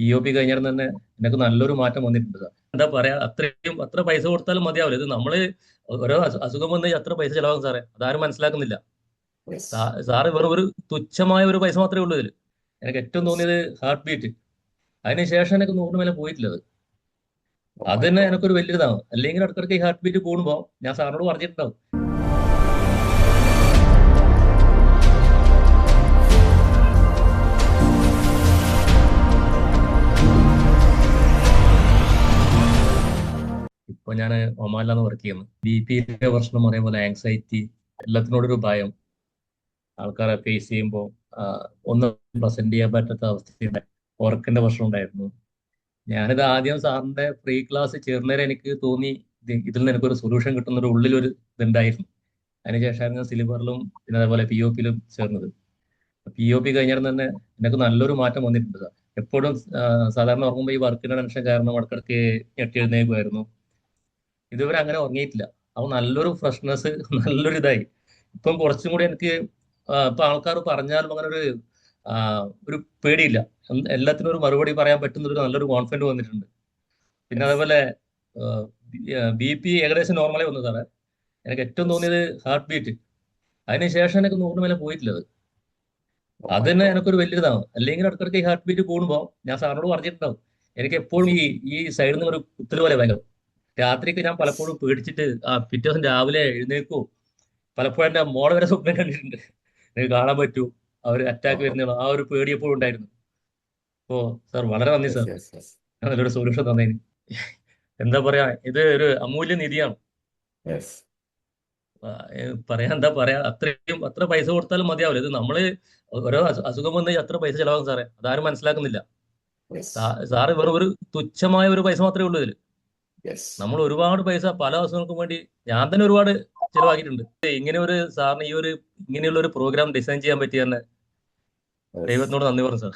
POP കഴിഞ്ഞാൽ തന്നെ എനിക്ക് നല്ലൊരു മാറ്റം വന്നിട്ടുണ്ട് സാർ. എന്താ പറയാ, അത്ര പൈസ കൊടുത്താലും മതിയാവില്ല. ഇത് നമ്മള് ഓരോ അസുഖം വന്ന് അത്ര പൈസ ചെലവാകും സാറേ, അതാരും മനസ്സിലാക്കുന്നില്ല. യെസ്. സാറ് വെറും ഒരു തുച്ഛമായ ഒരു പൈസ മാത്രമേ ഉള്ളൂ ഇതിൽ. എനിക്ക് ഏറ്റവും യെസ്. തോന്നിയത് ഹാർട്ട് ബീറ്റ്. അതിനുശേഷം എനിക്ക് 100 മേലെ പോയിട്ടില്ലത്. ഓ അത് മൈ തന്നെ ഗോഡ്. എനിക്കൊരു വലിയതാണ്. അല്ലെങ്കിൽ ഇടയ്ക്കിടയ്ക്ക് ഈ ഹാർട്ട് ബീറ്റ് കൂടുമ്പോൾ ഞാൻ സാറിനോട് പറഞ്ഞിട്ടുണ്ടാവും. ഇപ്പൊ ഞാൻ ഒമാനിലാണ് വർക്ക് ചെയ്യുന്നത്. BP പ്രശ്നം, അതേപോലെ ആങ്സൈറ്റി, എല്ലാത്തിനോടൊരു ഭയം. ആൾക്കാരെ ഫേസ് ചെയ്യുമ്പോൾ ഒന്നും പ്രസന്റ് ചെയ്യാൻ പറ്റാത്ത അവസ്ഥയുണ്ടായി. ഉറക്കിന്റെ പ്രശ്നം ഉണ്ടായിരുന്നു. ഞാനിത് ആദ്യം സാറിന്റെ ഫ്രീ ക്ലാസ് ചേർന്നേരം എനിക്ക് തോന്നി ഇതിൽ നിന്ന് എനിക്കൊരു സൊല്യൂഷൻ കിട്ടുന്ന ഒരു ഉള്ളിലൊരു ഇതുണ്ടായിരുന്നു. അതിനുശേഷമാണ് ഞാൻ സിലിബറിലും പിന്നെ അതേപോലെ POP-ലും ചേർന്നത്. POP കഴിഞ്ഞാൽ തന്നെ എനിക്ക് നല്ലൊരു മാറ്റം വന്നിട്ടുണ്ട് സാർ. എപ്പോഴും സാധാരണ ഉറങ്ങുമ്പോൾ ഈ വർക്കിന്റെ ടെൻഷൻ കാരണം ഇടയ്ക്കിടയ്ക്ക് ഞെട്ടി എഴുന്നേൽക്കുമായിരുന്നു. ഇതുവരെ അങ്ങനെ ഉറങ്ങിയിട്ടില്ല. അപ്പൊ നല്ലൊരു ഫ്രഷ്നെസ് നല്ലൊരു ഇതായി. ഇപ്പം കുറച്ചും കൂടി എനിക്ക് ഇപ്പൊ ആൾക്കാർ പറഞ്ഞാലും അങ്ങനെ ആ, ഒരു പേടിയില്ല. എല്ലാത്തിനും ഒരു മറുപടി പറയാൻ പറ്റുന്ന ഒരു നല്ലൊരു കോൺഫിഡൻസ് വന്നിട്ടുണ്ട്. പിന്നെ യെസ്. അതേപോലെ BP ഏകദേശം നോർമലേ വന്നു സാറേ. എനിക്ക് ഏറ്റവും യെസ്. തോന്നിയത് ഹാർട്ട് ബീറ്റ്. അതിനുശേഷം എനിക്ക് 100 മേലെ പോയിട്ടില്ലത്. ഓ അത് മൈ തന്നെ ഗോഡ്. എനിക്കൊരു വലിയതാണ്. അല്ലെങ്കിൽ ഇടയ്ക്കിടയ്ക്ക് ഈ ഹാർട്ട് ബീറ്റ് കൂടുമ്പോൾ ഞാൻ സാറിനോട് പറഞ്ഞിട്ടുണ്ടാവും. എനിക്ക് എപ്പോഴും ഈ സൈഡിൽ നിന്ന് ഒരു കുത്തൽ പോലെ ഭയങ്കര. രാത്രിക്ക് ഞാൻ യെസ്. പലപ്പോഴും പേടിച്ചിട്ട് പിറ്റേ ദിവസം രാവിലെ എഴുന്നേക്കോ. പലപ്പോഴും എന്റെ മോളെ വരെ സ്വപ്നം കണ്ടിട്ടുണ്ട്. എനിക്ക് കാണാൻ പറ്റൂ, അവർ അറ്റാക്ക് ഓഹോ. വരുന്ന ആ ഒരു പേടി എപ്പോഴും ഉണ്ടായിരുന്നു. അപ്പോ സാർ വളരെ നന്ദി യെസ്. Sir, yes. യെസ്. നല്ലൊരു സൊല്യൂഷൻ തന്നതിന്. എന്താ പറയാ, ഇത് ഒരു അമൂല്യ നിധിയാണ്. യെസ്. ആ, പറയാൻ എന്താ പറയാ, അത്ര പൈസ കൊടുത്താലും മതിയാവില്ല. ഇത് നമ്മള് ഓരോ അസുഖം വന്ന് അത്ര പൈസ ചെലവാകും സാറേ, അതാരും മനസ്സിലാക്കുന്നില്ല. യെസ്. സാറ് വെറും ഒരു തുച്ഛമായ ഒരു പൈസ മാത്രമേ ഉള്ളൂ ഇതിൽ. യെസ്. നമ്മൾ ഒരുപാട് പൈസ പല അസുഖങ്ങൾക്കും വേണ്ടി ഞാൻ തന്നെ ഒരുപാട് ചെലവാക്കിയിട്ടുണ്ട്. ഇങ്ങനെ ഒരു സാറിന് ഇങ്ങനെയുള്ള ഒരു പ്രോഗ്രാം ഡിസൈൻ ചെയ്യാൻ പറ്റി തന്നെ യെസ്. ദൈവത്തിനോട് നന്ദി പറഞ്ഞു സാർ.